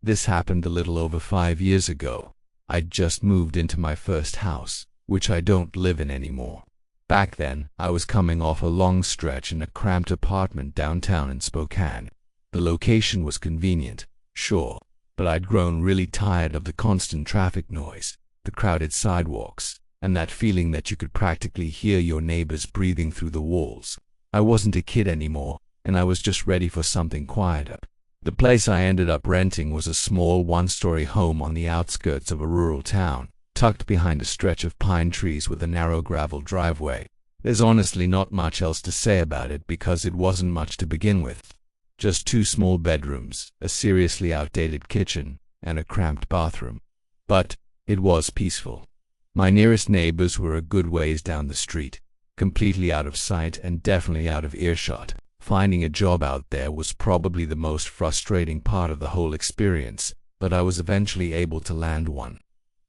This happened a little over 5 years ago. I'd just moved into my first house, which I don't live in anymore. Back then, I was coming off a long stretch in a cramped apartment downtown in Spokane. The location was convenient, sure, but I'd grown really tired of the constant traffic noise, the crowded sidewalks, and that feeling that you could practically hear your neighbors breathing through the walls. I wasn't a kid anymore, and I was just ready for something quieter. The place I ended up renting was a small one-story home on the outskirts of a rural town, tucked behind a stretch of pine trees with a narrow gravel driveway. There's honestly not much else to say about it because it wasn't much to begin with. Just 2 small bedrooms, a seriously outdated kitchen, and a cramped bathroom. But it was peaceful. My nearest neighbors were a good ways down the street, completely out of sight and definitely out of earshot. Finding a job out there was probably the most frustrating part of the whole experience, but I was eventually able to land one.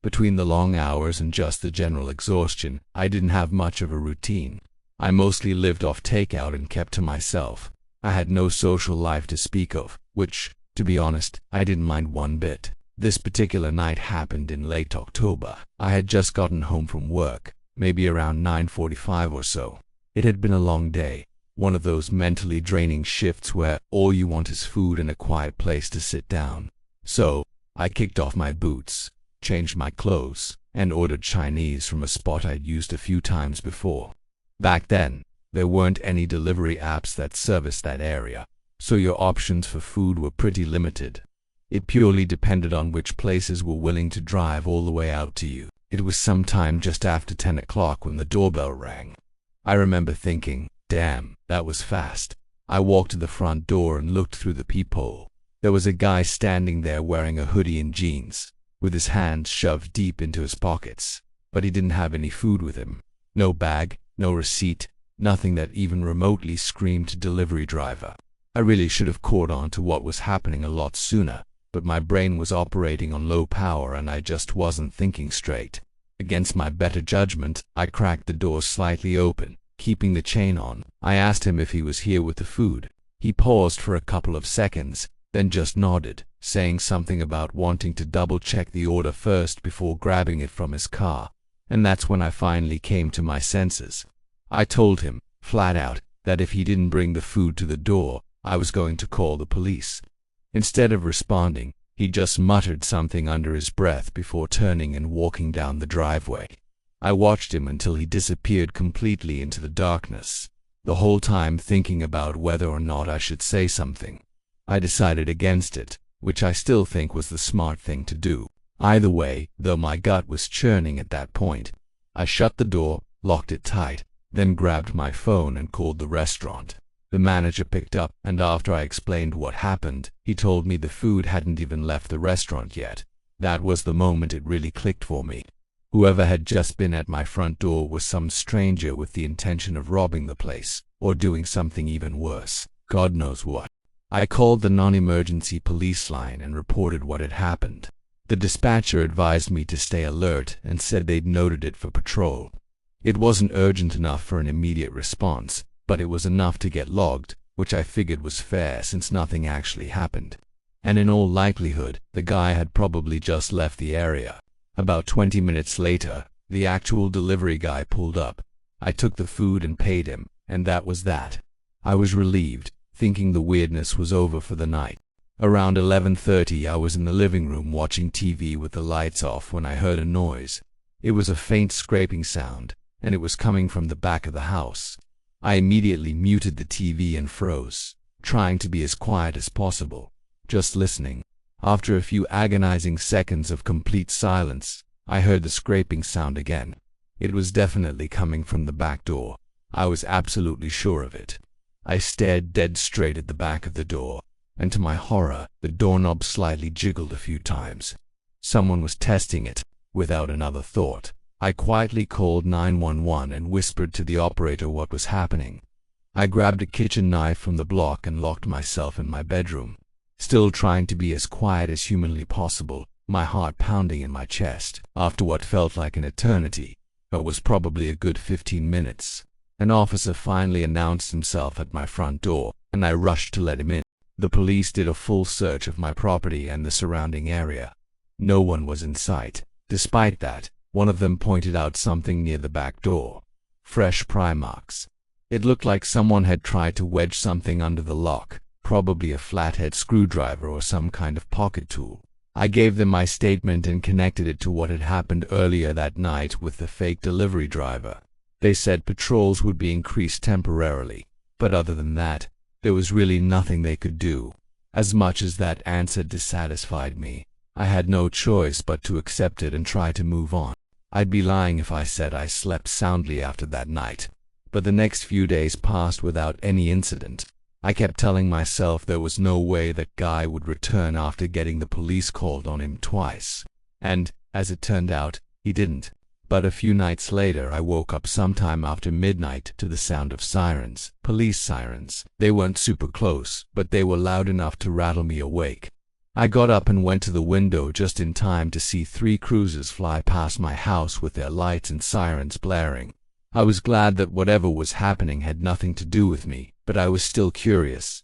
Between the long hours and just the general exhaustion, I didn't have much of a routine. I mostly lived off takeout and kept to myself. I had no social life to speak of, which, to be honest, I didn't mind one bit. This particular night happened in late October. I had just gotten home from work, maybe around 9:45 or so. It had been a long day, one of those mentally draining shifts where all you want is food and a quiet place to sit down. So, I kicked off my boots, changed my clothes, and ordered Chinese from a spot I'd used a few times before. Back then, there weren't any delivery apps that serviced that area, so your options for food were pretty limited. It purely depended on which places were willing to drive all the way out to you. It was sometime just after 10 o'clock when the doorbell rang. I remember thinking, damn, that was fast. I walked to the front door and looked through the peephole. There was a guy standing there wearing a hoodie and jeans, with his hands shoved deep into his pockets, but he didn't have any food with him. No bag, no receipt, nothing that even remotely screamed delivery driver. I really should have caught on to what was happening a lot sooner, but my brain was operating on low power and I just wasn't thinking straight. Against my better judgment, I cracked the door slightly open, keeping the chain on. I asked him if he was here with the food. He paused for a couple of seconds, then just nodded, saying something about wanting to double-check the order first before grabbing it from his car. And that's when I finally came to my senses. I told him, flat out, that if he didn't bring the food to the door, I was going to call the police. Instead of responding, he just muttered something under his breath before turning and walking down the driveway. I watched him until he disappeared completely into the darkness, the whole time thinking about whether or not I should say something. I decided against it, which I still think was the smart thing to do. Either way, though my gut was churning at that point, I shut the door, locked it tight, then grabbed my phone and called the restaurant. The manager picked up, and after I explained what happened, he told me the food hadn't even left the restaurant yet. That was the moment it really clicked for me. Whoever had just been at my front door was some stranger with the intention of robbing the place, or doing something even worse. God knows what. I called the non-emergency police line and reported what had happened. The dispatcher advised me to stay alert and said they'd noted it for patrol. It wasn't urgent enough for an immediate response, but it was enough to get logged, which I figured was fair since nothing actually happened. And in all likelihood, the guy had probably just left the area. About 20 minutes later, the actual delivery guy pulled up. I took the food and paid him, and that was that. I was relieved, thinking the weirdness was over for the night. Around 11:30, I was in the living room watching TV with the lights off when I heard a noise. It was a faint scraping sound, and it was coming from the back of the house. I immediately muted the TV and froze, trying to be as quiet as possible, just listening. After a few agonizing seconds of complete silence, I heard the scraping sound again. It was definitely coming from the back door. I was absolutely sure of it. I stared dead straight at the back of the door, and to my horror, the doorknob slightly jiggled a few times. Someone was testing it. Without another thought, I quietly called 911 and whispered to the operator what was happening. I grabbed a kitchen knife from the block and locked myself in my bedroom, still trying to be as quiet as humanly possible, my heart pounding in my chest. After what felt like an eternity, but was probably a good 15 minutes, an officer finally announced himself at my front door, and I rushed to let him in. The police did a full search of my property and the surrounding area. No one was in sight. Despite that, one of them pointed out something near the back door. Fresh pry marks. It looked like someone had tried to wedge something under the lock, probably a flathead screwdriver or some kind of pocket tool. I gave them my statement and connected it to what had happened earlier that night with the fake delivery driver. They said patrols would be increased temporarily, but other than that, there was really nothing they could do. As much as that answer dissatisfied me, I had no choice but to accept it and try to move on. I'd be lying if I said I slept soundly after that night. But the next few days passed without any incident. I kept telling myself there was no way that guy would return after getting the police called on him twice. And, as it turned out, he didn't. But a few nights later I woke up sometime after midnight to the sound of sirens. Police sirens. They weren't super close, but they were loud enough to rattle me awake. I got up and went to the window just in time to see 3 cruisers fly past my house with their lights and sirens blaring. I was glad that whatever was happening had nothing to do with me, but I was still curious.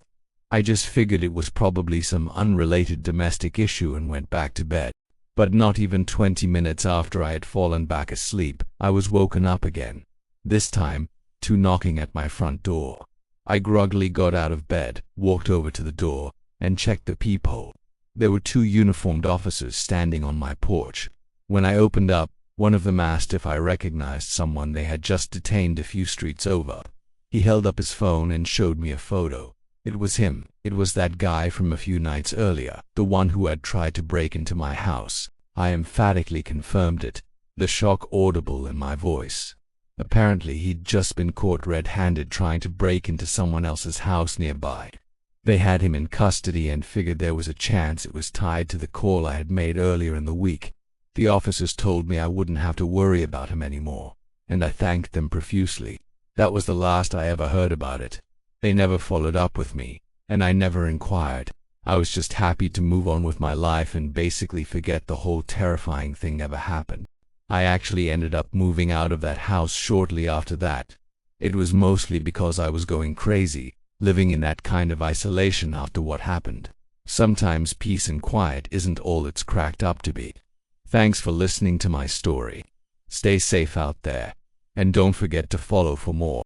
I just figured it was probably some unrelated domestic issue and went back to bed. But not even 20 minutes after I had fallen back asleep, I was woken up again. This time, to knocking at my front door. I groggily got out of bed, walked over to the door, and checked the peephole. There were 2 uniformed officers standing on my porch. When I opened up, one of them asked if I recognized someone they had just detained a few streets over. He held up his phone and showed me a photo. It was him. It was that guy from a few nights earlier, the one who had tried to break into my house. I emphatically confirmed it, the shock audible in my voice. Apparently he'd just been caught red-handed trying to break into someone else's house nearby. They had him in custody and figured there was a chance it was tied to the call I had made earlier in the week. The officers told me I wouldn't have to worry about him anymore, and I thanked them profusely. That was the last I ever heard about it. They never followed up with me, and I never inquired. I was just happy to move on with my life and basically forget the whole terrifying thing ever happened. I actually ended up moving out of that house shortly after that. It was mostly because I was going crazy, living in that kind of isolation after what happened. Sometimes peace and quiet isn't all it's cracked up to be. Thanks for listening to my story. Stay safe out there, and don't forget to follow for more.